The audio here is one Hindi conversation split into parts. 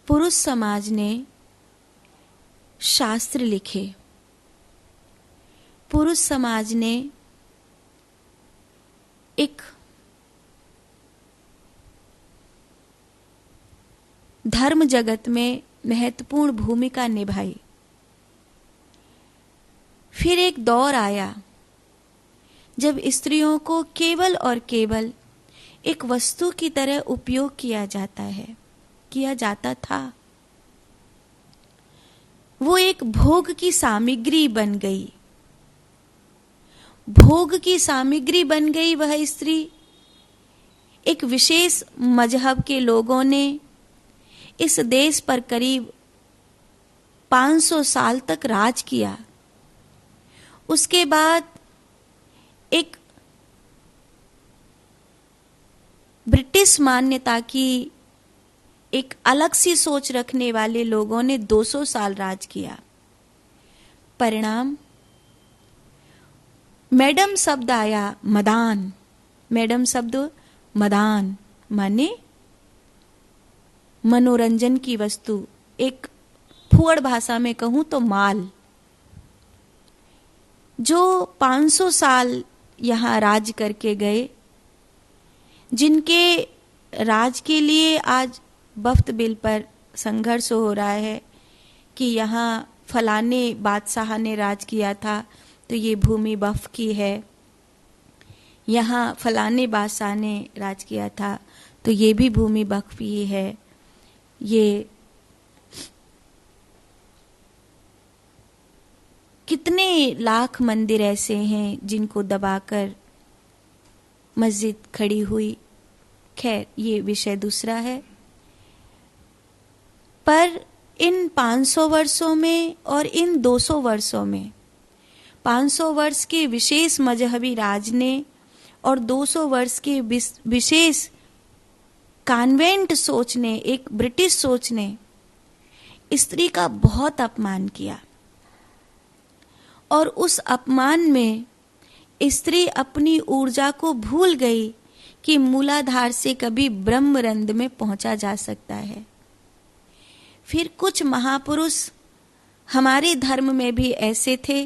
पुरुष समाज ने शास्त्र लिखे, पुरुष समाज ने एक धर्म जगत में महत्वपूर्ण भूमिका निभाई। फिर एक दौर आया जब स्त्रियों को केवल और केवल एक वस्तु की तरह उपयोग किया जाता था। वो एक भोग की सामग्री बन गई। भोग की सामग्री बन गई वह स्त्री। एक विशेष मजहब के लोगों ने इस देश पर करीब 500 साल तक राज किया। उसके बाद एक ब्रिटिश मान्यता की एक अलग सी सोच रखने वाले लोगों ने 200 साल राज किया। परिणाम, मैडम शब्द आया मदान। मैडम शब्द मदान माने मनोरंजन की वस्तु, एक फुअड़ भाषा में कहूं तो माल। जो 500 साल यहां राज करके गए, जिनके राज के लिए आज वक्फ बिल पर संघर्ष हो रहा है कि यहाँ फलाने बादशाह ने राज किया था तो ये भूमि वक्फ की है, यहाँ फलाने बादशाह ने राज किया था तो ये भी भूमि वक्फ की है। ये कितने लाख मंदिर ऐसे हैं जिनको दबाकर मस्जिद खड़ी हुई। खैर, ये विषय दूसरा है। पर इन 500 वर्षों में और इन 200 वर्षों में, 500 वर्ष के विशेष मजहबी राज ने और 200 वर्ष के विशेष कॉन्वेंट सोच ने, एक ब्रिटिश सोच ने स्त्री का बहुत अपमान किया। और उस अपमान में स्त्री अपनी ऊर्जा को भूल गई कि मूलाधार से कभी ब्रह्मरंध्र में पहुंचा जा सकता है। फिर कुछ महापुरुष हमारे धर्म में भी ऐसे थे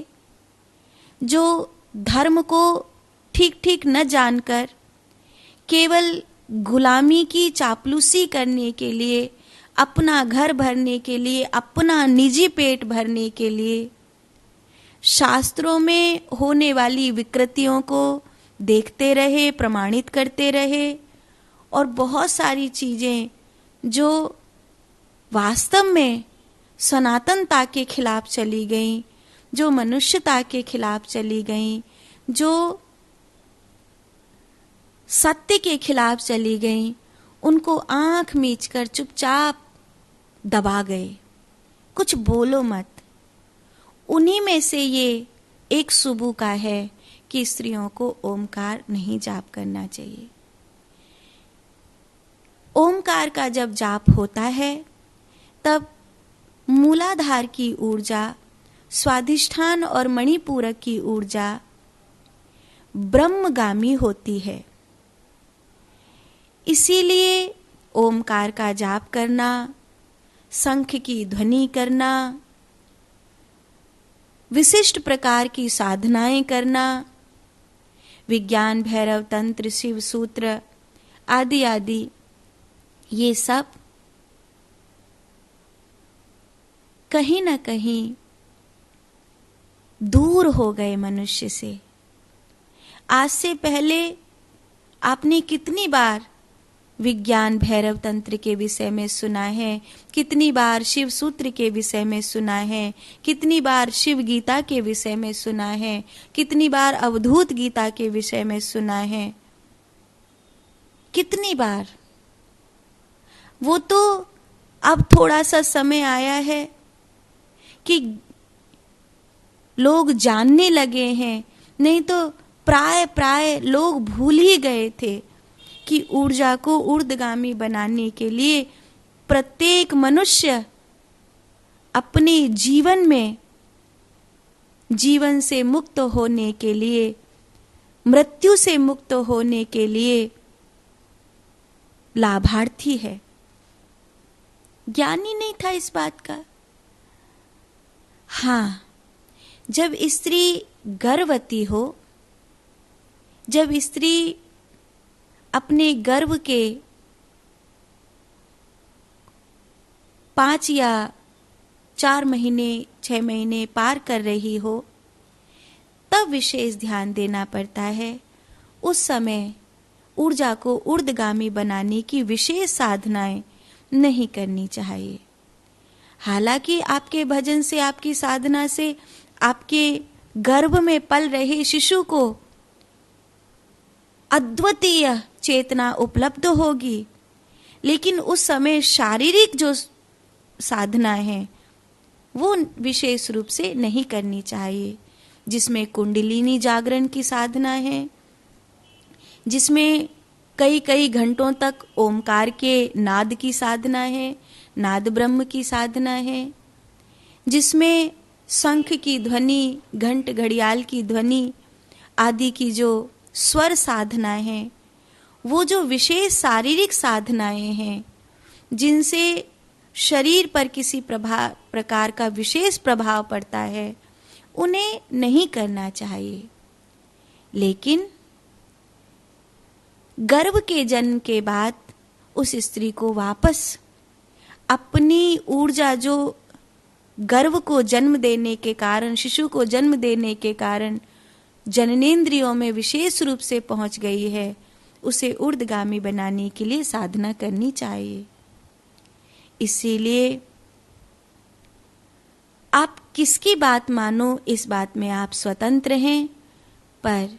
जो धर्म को ठीक ठीक न जानकर केवल गुलामी की चापलूसी करने के लिए, अपना घर भरने के लिए, अपना निजी पेट भरने के लिए शास्त्रों में होने वाली विकृतियों को देखते रहे, प्रमाणित करते रहे, और बहुत सारी चीजें जो वास्तव में सनातनता के खिलाफ चली गईं, जो मनुष्यता के खिलाफ चली गईं, जो सत्य के खिलाफ चली गईं, उनको आंख मीचकर चुपचाप दबा गए। कुछ बोलो मत। उन्हीं में से ये एक सुबह का है कि स्त्रियों को ओमकार नहीं जाप करना चाहिए। ओमकार का जब जाप होता है तब मूलाधार की ऊर्जा, स्वाधिष्ठान और मणिपूरक की ऊर्जा ब्रह्मगामी होती है। इसीलिए ओमकार का जाप करना, शंख की ध्वनि करना, विशिष्ट प्रकार की साधनाएं करना, विज्ञान भैरव तंत्र, शिव सूत्र आदि आदि, ये सब कहीं न कहीं दूर हो गए मनुष्य से। आज से पहले आपने कितनी बार विज्ञान भैरव तंत्र के विषय में सुना है, कितनी बार शिव सूत्र के विषय में सुना है, कितनी बार शिव गीता के विषय में सुना है, कितनी बार अवधूत गीता के विषय में सुना है, कितनी बार। वो तो अब थोड़ा सा समय आया है कि लोग जानने लगे हैं, नहीं तो प्राय लोग भूल ही गए थे कि ऊर्जा को ऊर्ध्वगामी बनाने के लिए प्रत्येक मनुष्य अपने जीवन में, जीवन से मुक्त होने के लिए, मृत्यु से मुक्त होने के लिए लाभार्थी है। ज्ञान ही नहीं था इस बात का। हाँ, जब स्त्री गर्भवती हो, जब स्त्री अपने गर्भ के 5 या 4 महीने 6 महीने पार कर रही हो, तब विशेष ध्यान देना पड़ता है। उस समय ऊर्जा को ऊर्ध्वगामी बनाने की विशेष साधनाएं नहीं करनी चाहिए। हालांकि आपके भजन से, आपकी साधना से आपके गर्भ में पल रहे शिशु को अद्वितीय चेतना उपलब्ध होगी, लेकिन उस समय शारीरिक जो साधना है वो विशेष रूप से नहीं करनी चाहिए, जिसमें कुंडलिनी जागरण की साधना है, जिसमें कई कई घंटों तक ओमकार के नाद की साधना है, नाद ब्रह्म की साधना है, जिसमें शंख की ध्वनि, घंट घड़ियाल की ध्वनि आदि की जो स्वर साधना है, वो जो विशेष शारीरिक साधनाएं हैं जिनसे शरीर पर किसी प्रकार का विशेष प्रभाव पड़ता है, उन्हें नहीं करना चाहिए। लेकिन गर्भ के जन्म के बाद उस स्त्री को वापस अपनी ऊर्जा, जो गर्भ को जन्म देने के कारण, शिशु को जन्म देने के कारण जननेंद्रियों में विशेष रूप से पहुंच गई है, उसे ऊर्ध्वगामी बनाने के लिए साधना करनी चाहिए। इसीलिए आप किसकी बात मानो, इस बात में आप स्वतंत्र हैं, पर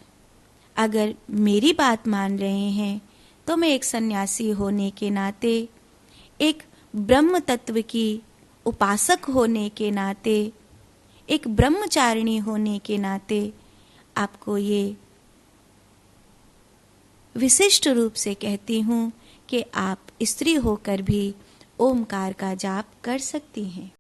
अगर मेरी बात मान रहे हैं तो मैं एक सन्यासी होने के नाते, एक ब्रह्म तत्व की उपासक होने के नाते, एक ब्रह्मचारिणी होने के नाते आपको ये विशिष्ट रूप से कहती हूँ कि आप स्त्री होकर भी ओमकार का जाप कर सकती हैं।